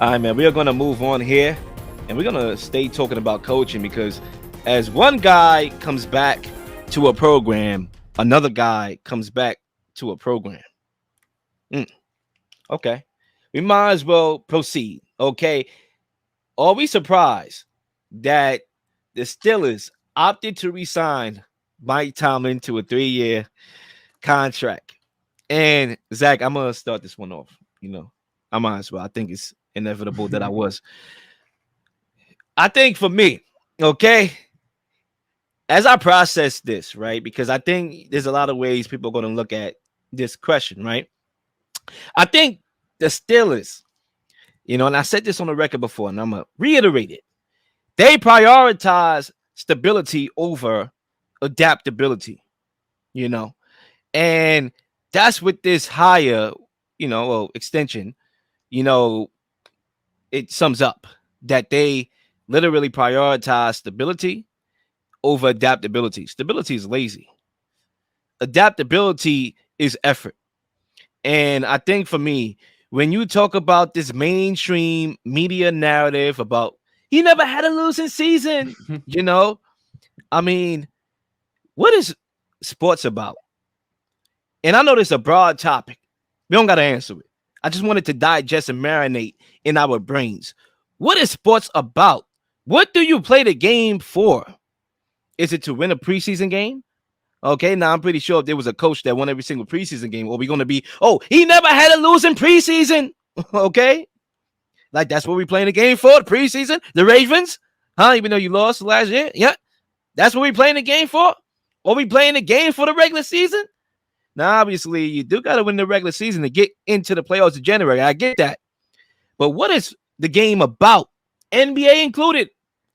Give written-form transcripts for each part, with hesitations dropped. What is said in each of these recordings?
All right, man. We are going to move on here, and we're going to stay talking about coaching because as one guy comes back to a program, another guy comes back to a program. Mm, okay. We might as well proceed. Okay. Are we surprised that the Steelers opted to resign Mike Tomlin to a 3-year contract? And Zach, I'm gonna start this one off. I might as well. I think it's inevitable that I was. I think for me, okay, as I process this, right, because I think there's a lot of ways people are going to look at this question, right? I think the Steelers, and I said this on the record before, and I'm gonna reiterate it. They prioritize stability over adaptability, you know, and that's with this higher, extension, you know, it sums up that they literally prioritize stability over adaptability. Stability is lazy. Adaptability is effort. And I think for me, when you talk about this mainstream media narrative about he never had a losing season, I mean, what is sports about? And I know this is a broad topic. We don't got to answer it. I just wanted to digest and marinate in our brains. What is sports about? What do you play the game for? Is it to win a preseason game? Okay, now I'm pretty sure if there was a coach that won every single preseason game, are we going to be, he never had a losing preseason? Okay, like that's what we playing the game for, the preseason, the Ravens, huh? Even though you lost last year, yeah, that's what we playing the game for. Are we playing the game for the regular season? Now, obviously, you do got to win the regular season to get into the playoffs in January. I get that, but what is the game about? NBA included.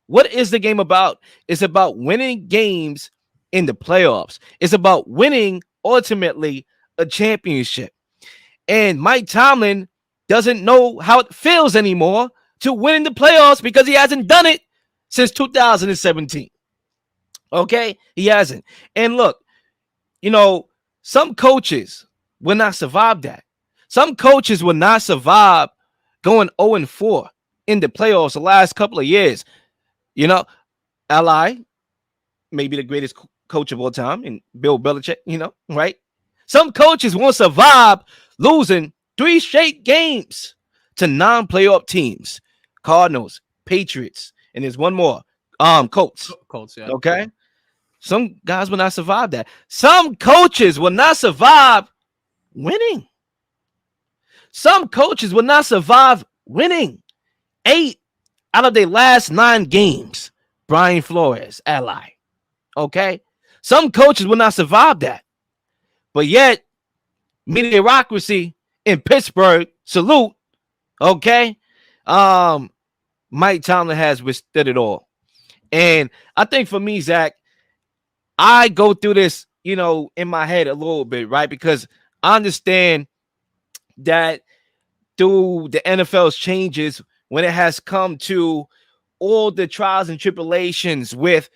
What is the game about? It's about winning games in the playoffs. It's about winning ultimately a championship. And Mike Tomlin doesn't know how it feels anymore to win in the playoffs because he hasn't done it since 2017. Okay? He hasn't. And look, some coaches will not survive that. Some coaches will not survive going 0-4 in the playoffs the last couple of years. Li, maybe the greatest coach of all time, and Bill Belichick, right? Some coaches won't survive losing 3 straight games to non-playoff teams. Cardinals, Patriots, and there's one more. Colts. Colts, yeah. Okay. Some guys will not survive that. Some coaches will not survive winning. Some coaches will not survive winning. 8 out of their last 9 games. Brian Flores, ally. Okay? Some coaches will not survive that. But yet, mediocrity in Pittsburgh, salute. Okay? Mike Tomlin has withstood it all. And I think for me, Zach, I go through this, in my head a little bit, right? Because I understand that through the NFL's changes, when it has come to all the trials and tribulations with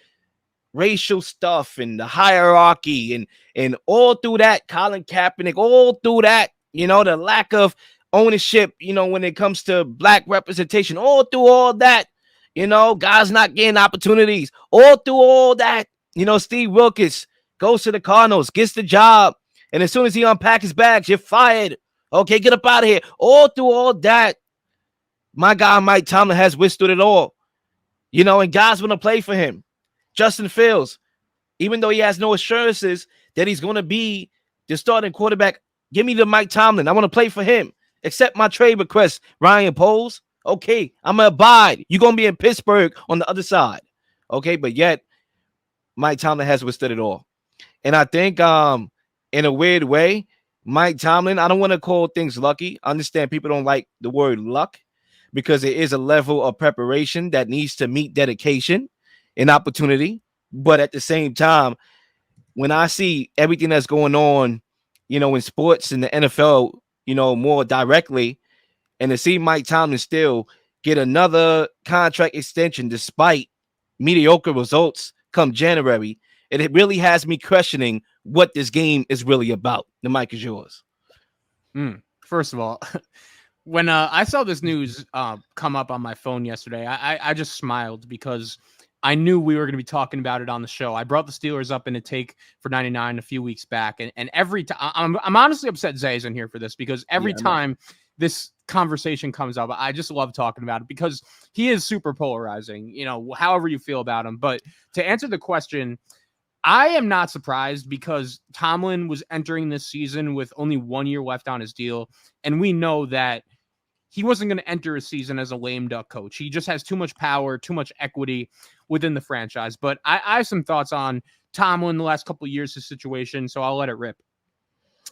racial stuff and the hierarchy and all through that, Colin Kaepernick, all through that, the lack of ownership, when it comes to black representation, all through all that, guys not getting opportunities, all through all that, Steve Wilkes goes to the Cardinals, gets the job, and as soon as he unpacks his bags, you're fired. Okay, get up out of here. All through all that, my guy Mike Tomlin has withstood it all. And guys want to play for him. Justin Fields, even though he has no assurances that he's going to be the starting quarterback, give me the Mike Tomlin. I want to play for him. Accept my trade request, Ryan Poles. Okay, I'm going to abide. You're going to be in Pittsburgh on the other side. Okay, but yet, Mike Tomlin has withstood it all. And I think in a weird way, Mike Tomlin, I don't want to call things lucky. I understand people don't like the word luck because it is a level of preparation that needs to meet dedication and opportunity. But at the same time, when I see everything that's going on, in sports and the NFL, more directly, and to see Mike Tomlin still get another contract extension despite mediocre results come January, it really has me questioning what this game is really about. The mic is yours. First of all, When I saw this news come up on my phone yesterday, I just smiled because I knew we were going to be talking about it on the show. I brought the Steelers up in a take for 99 a few weeks back, and every time I'm honestly upset Zay's in here for this because every time this conversation comes up, I just love talking about it because he is super polarizing. You know, however you feel about him. But to answer the question, I am not surprised because Tomlin was entering this season with only 1 year left on his deal, and we know that he wasn't going to enter a season as a lame duck coach. He just has too much power, too much equity within the franchise. But I have some thoughts on Tomlin the last couple of years, his situation, so I'll let it rip.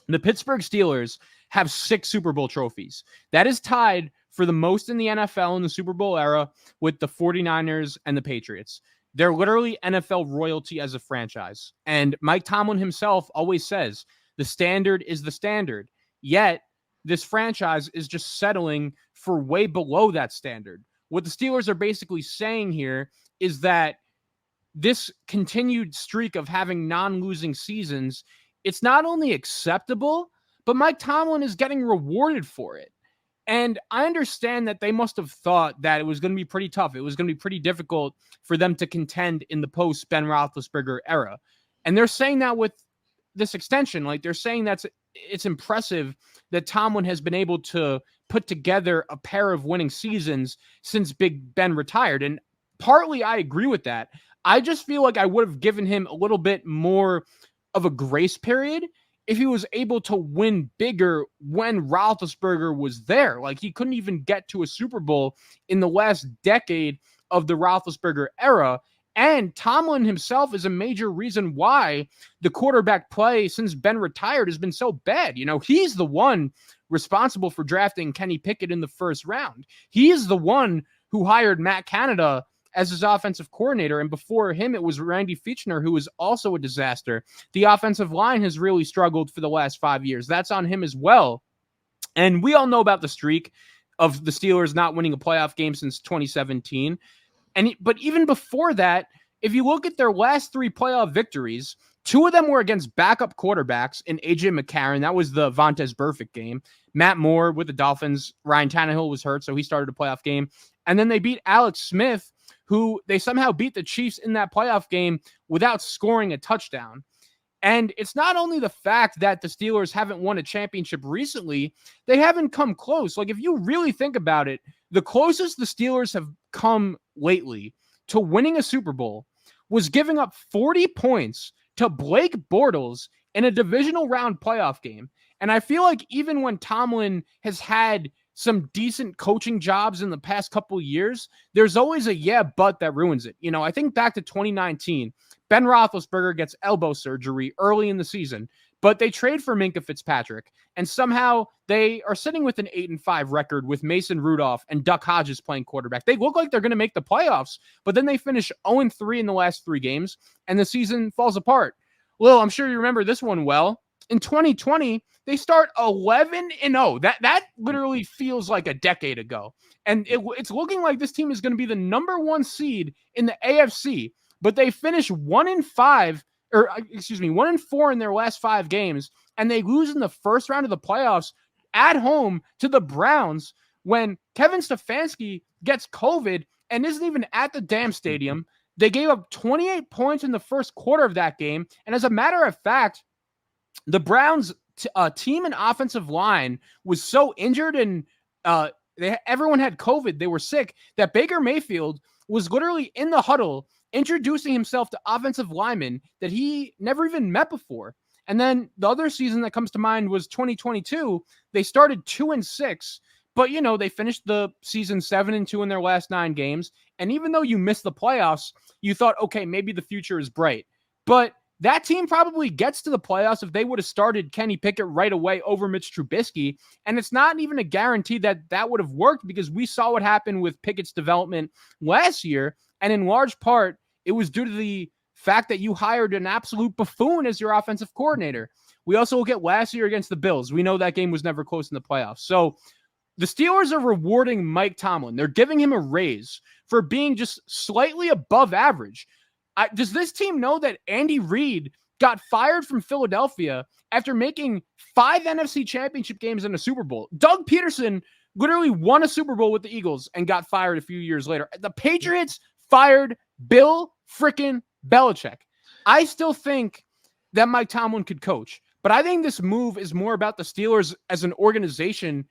The Pittsburgh Steelers have 6 Super Bowl trophies. That is tied for the most in the NFL in the Super Bowl era with the 49ers and the Patriots. They're literally NFL royalty as a franchise. And Mike Tomlin himself always says the standard is the standard. Yet, this franchise is just settling for way below that standard. What the Steelers are basically saying here is that this continued streak of having non-losing seasons, it's not only acceptable, but Mike Tomlin is getting rewarded for it. And I understand that they must have thought that it was going to be pretty tough. It was going to be pretty difficult for them to contend in the post-Ben Roethlisberger era. And they're saying that with this extension, like they're saying it's impressive that Tomlin has been able to put together a pair of winning seasons since Big Ben retired. And partly I agree with that. I just feel like I would have given him a little bit more of a grace period if he was able to win bigger when Roethlisberger was there. Like he couldn't even get to a Super Bowl in the last decade of the Roethlisberger era. And Tomlin himself is a major reason why the quarterback play since Ben retired has been so bad. You know, he's the one responsible for drafting Kenny Pickett in the first round. He is the one who hired Matt Canada as his offensive coordinator. And before him, it was Randy Fichtner, who was also a disaster. The offensive line has really struggled for the last 5 years. That's on him as well. And we all know about the streak of the Steelers not winning a playoff game since 2017. But even before that, if you look at their last 3 playoff victories, 2 of them were against backup quarterbacks in A.J. McCarron. That was the Vontaze Burfict game. Matt Moore with the Dolphins. Ryan Tannehill was hurt, so he started a playoff game. And then they beat Alex Smith, who they somehow beat the Chiefs in that playoff game without scoring a touchdown. And it's not only the fact that the Steelers haven't won a championship recently, they haven't come close. Like, if you really think about it, the closest the Steelers have come lately to winning a Super Bowl was giving up 40 points to Blake Bortles in a divisional round playoff game. And I feel like even when Tomlin has had some decent coaching jobs in the past couple of years, there's always a yeah, but that ruins it. You know, I think back to 2019, Ben Roethlisberger gets elbow surgery early in the season, but they trade for Minkah Fitzpatrick, and somehow they are sitting with an 8-5 record with Mason Rudolph and Duck Hodges playing quarterback. They look like they're going to make the playoffs, but then they finish 0-3 in the last 3 games, and the season falls apart. Lil, I'm sure you remember this one well. In 2020, they start 11-0. That literally feels like a decade ago. And it's looking like this team is going to be the number 1 seed in the AFC, but they finish 1-5, or excuse me, 1-4 in their last 5 games, and they lose in the first round of the playoffs at home to the Browns when Kevin Stefanski gets COVID and isn't even at the damn stadium. They gave up 28 points in the first quarter of that game. And as a matter of fact, the Browns team and offensive line was so injured and everyone had COVID, they were sick, that Baker Mayfield was literally in the huddle introducing himself to offensive linemen that he never even met before. And then the other season that comes to mind was 2022. They started 2-6, but you know, they finished the season 7-2 in their last 9 games. And even though you missed the playoffs, you thought, okay, maybe the future is bright. But that team probably gets to the playoffs if they would have started Kenny Pickett right away over Mitch Trubisky. And it's not even a guarantee that that would have worked because we saw what happened with Pickett's development last year. And in large part, it was due to the fact that you hired an absolute buffoon as your offensive coordinator. We also look at last year against the Bills. We know that game was never close in the playoffs. So the Steelers are rewarding Mike Tomlin. They're giving him a raise for being just slightly above average. Does this team know that Andy Reid got fired from Philadelphia after making 5 NFC championship games in a Super Bowl? Doug Peterson literally won a Super Bowl with the Eagles and got fired a few years later. The Patriots fired Bill frickin' Belichick. I still think that Mike Tomlin could coach, but I think this move is more about the Steelers as an organization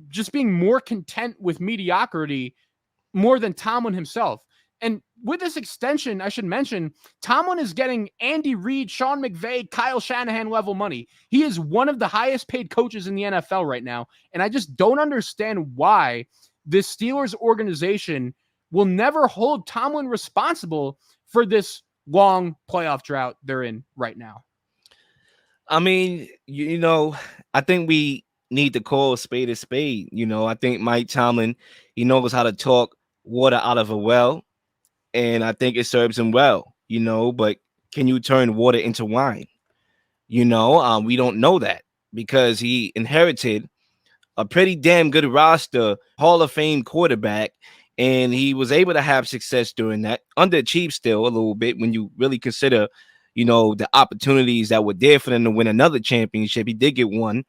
just being more content with mediocrity more than Tomlin himself. And with this extension, I should mention, Tomlin is getting Andy Reid, Sean McVay, Kyle Shanahan level money. He is one of the highest paid coaches in the NFL right now. And I just don't understand why this Steelers organization will never hold Tomlin responsible for this long playoff drought they're in right now. I mean, I think we need to call a spade a spade. I think Mike Tomlin, he knows how to talk water out of a well. And I think it serves him well, but can you turn water into wine? We don't know that because he inherited a pretty damn good roster, Hall of Fame quarterback, and he was able to have success doing that. Underachieved still a little bit when you really consider, the opportunities that were there for them to win another championship. He did get one,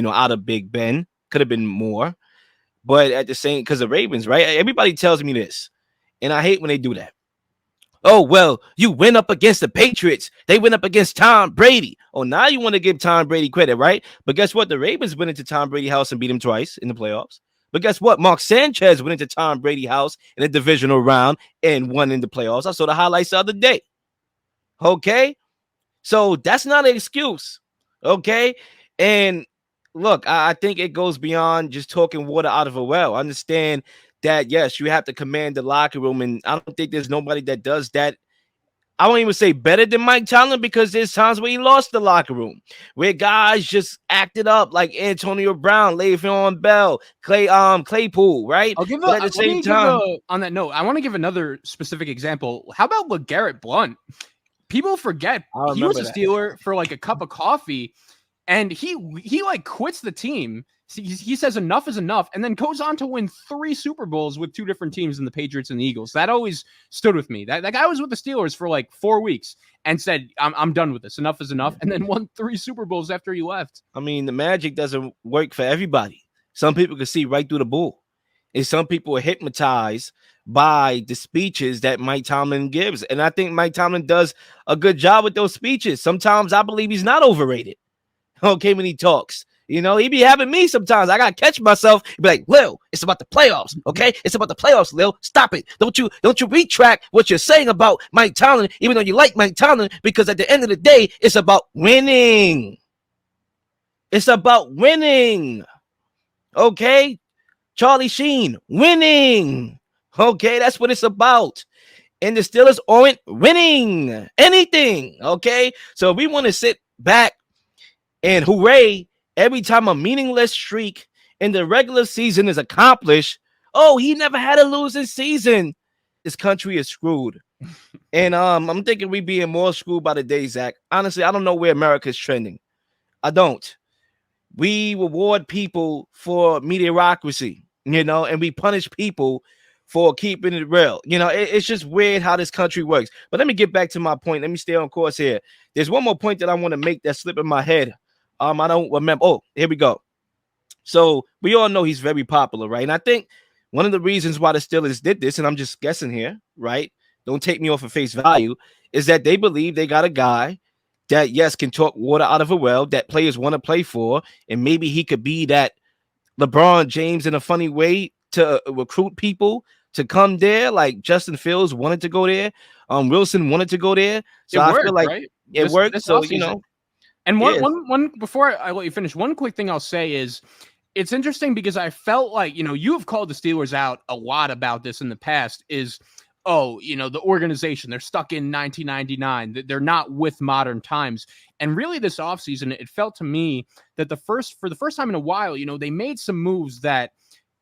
out of Big Ben. Could have been more. But at the same, because the Ravens, right? Everybody tells me this. And I hate when they do that. Oh, well, you went up against the Patriots. They went up against Tom Brady. Oh, now you want to give Tom Brady credit, right? But guess what? The Ravens went into Tom Brady's house and beat him twice in the playoffs. But guess what? Mark Sanchez went into Tom Brady's house in a divisional round and won in the playoffs. I saw the highlights the other day. Okay? So that's not an excuse. Okay? And look, I think it goes beyond just talking water out of a well. I understand that, yes, you have to command the locker room, and I don't think there's nobody that does that. I won't even say better than Mike Tomlin because there's times where he lost the locker room, where guys just acted up like Antonio Brown, Le'Veon Bell, Claypool, right? I'll give but at the same time, on that note, I want to give another specific example. How about LeGarrette Blount? People forget he was a Steeler for like a cup of coffee, and he like quits the team. He says enough is enough, and then goes on to win 3 Super Bowls with 2 different teams in the Patriots and the Eagles. That always stood with me. That guy was with the Steelers for like 4 weeks and said, I'm done with this. Enough is enough. And then won 3 Super Bowls after he left. I mean, the magic doesn't work for everybody. Some people can see right through the bull. And some people are hypnotized by the speeches that Mike Tomlin gives. And I think Mike Tomlin does a good job with those speeches. Sometimes I believe he's not overrated. Okay, when he talks. He be having me sometimes. I gotta catch myself. He be like, Leel, it's about the playoffs, okay? It's about the playoffs, Leel. Stop it. Don't you retract what you're saying about Mike Tomlin, even though you like Mike Tomlin, because at the end of the day, it's about winning. It's about winning. Okay? Charlie Sheen, winning. Okay, that's what it's about. And the Steelers aren't winning anything. Okay? So we want to sit back and hooray every time a meaningless streak in the regular season is accomplished. Oh, he never had a losing season. This country is screwed. And I'm thinking we being more screwed by the day, Zach. Honestly, I don't know where America's trending. I don't. We reward people for mediocrity, and we punish people for keeping it real. It's just weird how this country works. But let me get back to my point. Let me stay on course here. There's one more point that I want to make that slipped in my head. I don't remember. Oh, here we go. So we all know he's very popular, right? And I think one of the reasons why the Steelers did this, and I'm just guessing here, right? Don't take me off of face value, is that they believe they got a guy that, yes, can talk water out of a well, that players want to play for, and maybe he could be that LeBron James in a funny way to recruit people to come there, like Justin Fields wanted to go there. Wilson wanted to go there. So I feel like right? it worked. So, And one before I let you finish, one quick thing I'll say is it's interesting because I felt like, you have called the Steelers out a lot about this in the past is, the organization, they're stuck in 1999. They're not with modern times. And really this offseason, it felt to me that for the first time in a while, they made some moves that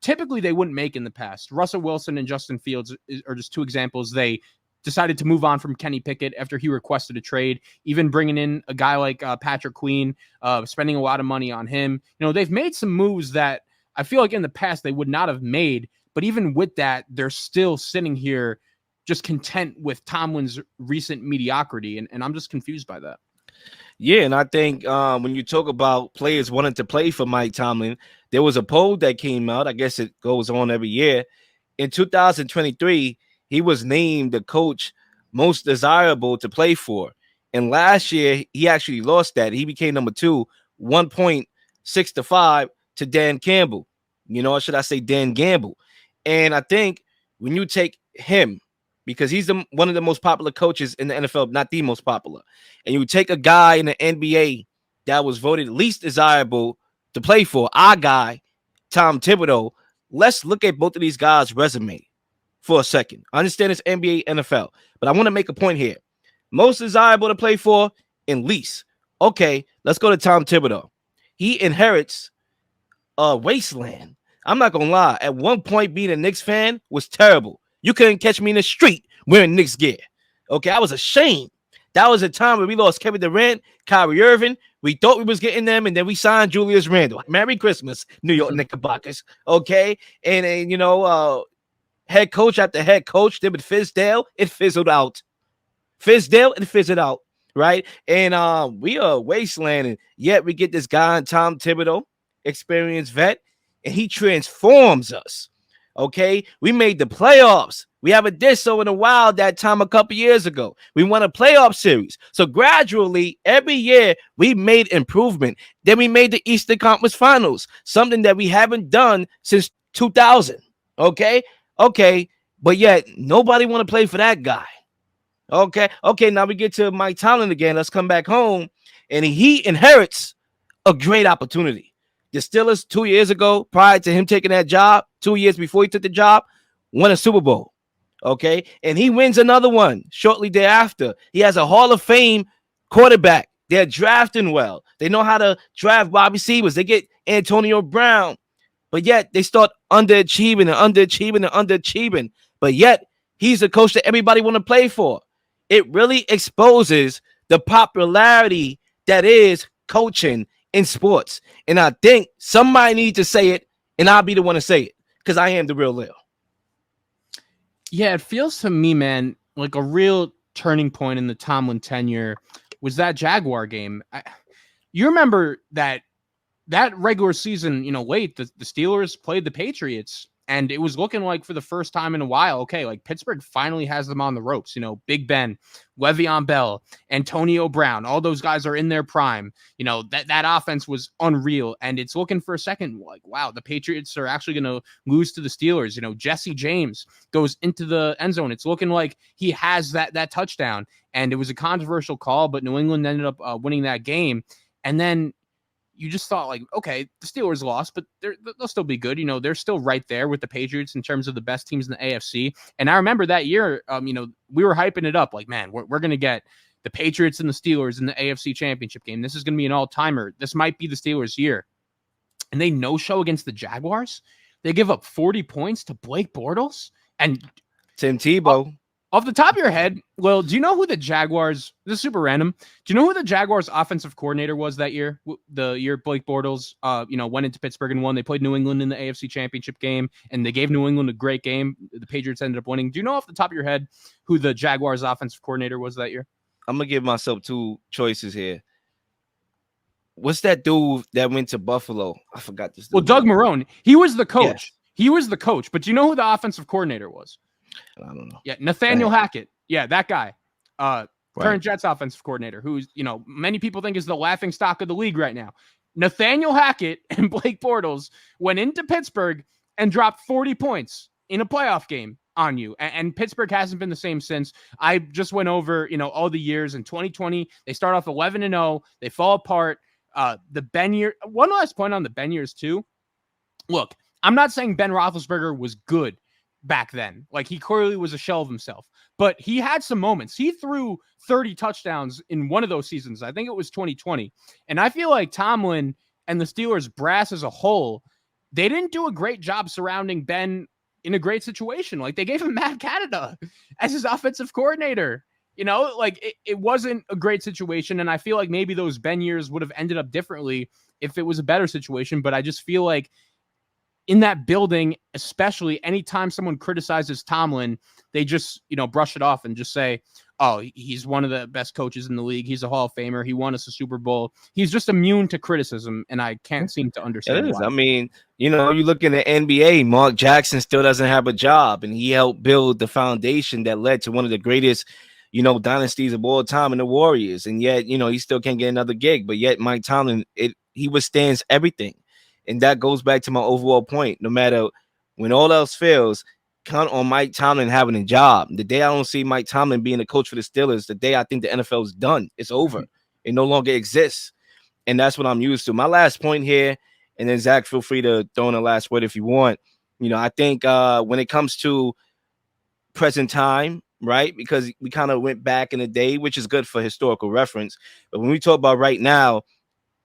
typically they wouldn't make in the past. Russell Wilson and Justin Fields are just 2 examples. They decided to move on from Kenny Pickett after he requested a trade, even bringing in a guy like Patrick Queen, spending a lot of money on him. They've made some moves that I feel like in the past they would not have made, but even with that, they're still sitting here just content with Tomlin's recent mediocrity, and I'm just confused by that. Yeah, and I think when you talk about players wanting to play for Mike Tomlin, there was a poll that came out. I guess it goes on every year. In 2023, he was named the coach most desirable to play for. And last year, he actually lost that. He became number two, 1.6 to 5 to Dan Campbell. Or should I say Dan Gamble? And I think when you take him, because he's one of the most popular coaches in the NFL, not the most popular, and you take a guy in the NBA that was voted least desirable to play for, our guy, Tom Thibodeau, let's look at both of these guys' resume for a second. I understand it's NBA, NFL, but I want to make a point here. Most desirable to play for and least. Okay, let's go to Tom Thibodeau. He inherits a wasteland. I'm not going to lie. At one point, being a Knicks fan was terrible. You couldn't catch me in the street wearing Knicks gear. Okay, I was ashamed. That was a time where we lost Kevin Durant, Kyrie Irving. We thought we was getting them, and then we signed Julius Randle. Merry Christmas, New York Knickerbockers. Okay, and head coach after head coach, then with Fizdale, it fizzled out. Right? And we are wasteland, and yet we get this guy, Tom Thibodeau, experienced vet, and he transforms us. Okay, we made the playoffs. We haven't did so in a while that time a couple years ago. We won a playoff series. So gradually, every year, we made improvement. Then we made the Eastern Conference Finals, something that we haven't done since 2000. Okay, but yet nobody want to play for that guy. Okay, now we get to Mike Tomlin again. Let's come back home, and he inherits a great opportunity. The Steelers 2 years ago, prior to him taking that job, 2 years before he took the job, won a Super Bowl. Okay, and he wins another one shortly thereafter. He has a Hall of Fame quarterback. They're drafting well. They know how to draft wide receivers. They get Antonio Brown, but yet they start underachieving. But yet he's a coach that everybody want to play for. It really exposes the popularity that is coaching in sports. And I think somebody needs to say it, and I'll be the one to say it because I am the real Leel. Yeah, it feels to me, man, like a real turning point in the Tomlin tenure was that Jaguar game. You remember that regular season, late, the Steelers played the Patriots, and it was looking like for the first time in a while, okay, like Pittsburgh finally has them on the ropes. Big Ben, Le'Veon Bell, Antonio Brown, all those guys are in their prime. That offense was unreal, and it's looking for a second like, wow, the Patriots are actually going to lose to the Steelers. Jesse James goes into the end zone. It's looking like he has that touchdown, and it was a controversial call, but New England ended up winning that game. And then you just thought like, okay, the Steelers lost, but they'll still be good. They're still right there with the Patriots in terms of the best teams in the AFC. And I remember that year, we were hyping it up like, man, we're going to get the Patriots and the Steelers in the AFC Championship game. This is going to be an all-timer. This might be the Steelers' year. And they no-show against the Jaguars. They give up 40 points to Blake Bortles and Tim Tebow. Off the top of your head, Lil, do you know who the Jaguars, this is super random, do you know who the Jaguars offensive coordinator was that year? The year Blake Bortles, went into Pittsburgh and won. They played New England in the AFC Championship game, and they gave New England a great game. The Patriots ended up winning. Do you know off the top of your head who the Jaguars offensive coordinator was that year? I'm going to give myself two choices here. What's that dude that went to Buffalo? I forgot this dude. Well, Doug Marrone. He was the coach. Yes. He was the coach, but do you know who the offensive coordinator was? I don't know. Yeah, Nathaniel Hackett. Yeah, that guy. Current Right. Jets offensive coordinator, who's, many people think is the laughing stock of the league right now. Nathaniel Hackett and Blake Bortles went into Pittsburgh and dropped 40 points in a playoff game on you. And Pittsburgh hasn't been the same since. I just went over, all the years. In 2020, they start off 11-0. They fall apart. The Ben year. One last point on the Ben years too. Look, I'm not saying Ben Roethlisberger was good back then. Like, he clearly was a shell of himself, but he had some moments. He threw 30 touchdowns in one of those seasons. I think it was 2020. And I feel like Tomlin and the Steelers brass as a whole, they didn't do a great job surrounding Ben in a great situation. Like, they gave him Matt Canada as his offensive coordinator. It wasn't a great situation. And I feel like maybe those Ben years would have ended up differently if it was a better situation. But I just feel like in that building, especially anytime someone criticizes Tomlin, they just, brush it off and just say, oh, he's one of the best coaches in the league. He's a Hall of Famer. He won us a Super Bowl. He's just immune to criticism, and I can't seem to understand It is. why. I mean, you look in the NBA, Mark Jackson still doesn't have a job, and he helped build the foundation that led to one of the greatest, dynasties of all time in the Warriors. And yet, he still can't get another gig. But yet, Mike Tomlin, he withstands everything. And that goes back to my overall point. No matter when all else fails, count on Mike Tomlin having a job. The day I don't see Mike Tomlin being a coach for the Steelers, the day I think the NFL is done. It's over. It no longer exists. And that's what I'm used to. My last point here, and then Zach, feel free to throw in the last word if you want. I think when it comes to present time, right? Because we kind of went back in the day, which is good for historical reference. But when we talk about right now,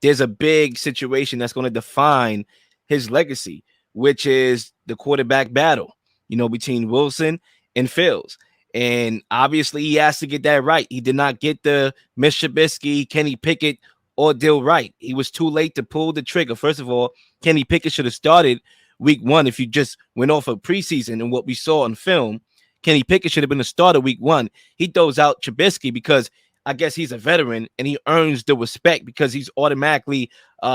there's a big situation that's going to define his legacy, which is the quarterback battle, between Wilson and Fields. And obviously he has to get that right. He did not get the Mitch Trubisky, Kenny Pickett ordeal right. He was too late to pull the trigger. First of all, Kenny Pickett should have started week 1. If you just went off of preseason and what we saw on film, Kenny Pickett should have been the starter week 1. He throws out Trubisky because I guess he's a veteran and he earns the respect because he's automatically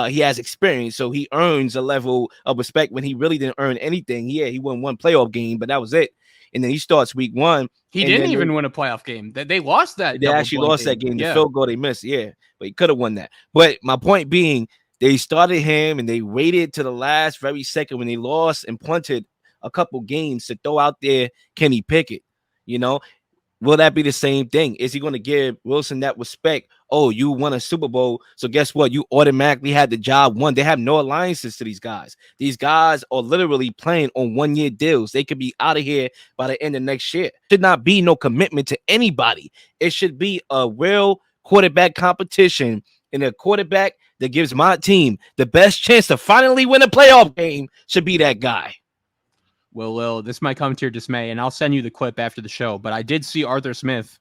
he has experience. So he earns a level of respect when he really didn't earn anything. Yeah, he won one playoff game, but that was it. And then he starts week 1. He didn't even win a playoff game. They lost that. They actually lost that game. The field goal they missed. Yeah, but he could have won that. But my point being, they started him and they waited to the last very second when they lost and punted a couple games to throw out there Kenny Pickett. Will that be the same thing? Is he going to give Wilson that respect? Oh, you won a Super Bowl, so guess what? You automatically had the job won. They have no alliances to these guys. These guys are literally playing on 1-year deals. They could be out of here by the end of next year. Should not be no commitment to anybody. It should be a real quarterback competition, and a quarterback that gives my team the best chance to finally win a playoff game should be that guy. Well, Leel, this might come to your dismay, and I'll send you the clip after the show, but I did see Arthur Smith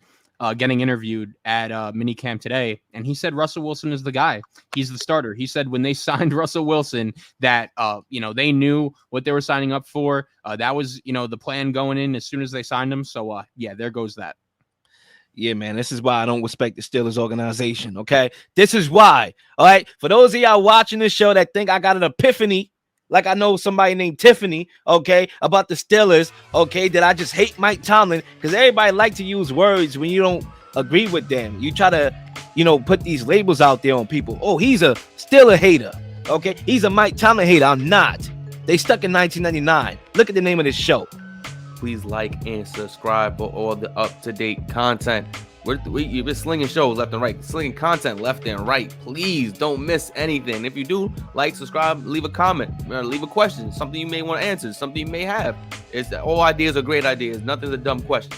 getting interviewed at minicamp today, and he said Russell Wilson is the guy. He's the starter. He said when they signed Russell Wilson that, they knew what they were signing up for. That was, the plan going in as soon as they signed him. So, there goes that. Yeah, man, this is why I don't respect the Steelers organization, okay? This is why, all right? For those of y'all watching this show that think I got an epiphany, like I know somebody named Tiffany, okay, about the Steelers, okay, that I just hate Mike Tomlin, because everybody like to use words when you don't agree with them. You try to, put these labels out there on people. Oh, he's a Steeler hater, okay? He's a Mike Tomlin hater. I'm not. They stuck in 1999. Look at the name of this show. Please like and subscribe for all the up-to-date content. We've been slinging shows left and right, slinging content left and right. Please don't miss anything. If you do, like, subscribe, leave a comment, leave a question, something you may want to answer, something you may have. All ideas are great ideas. Nothing's a dumb question.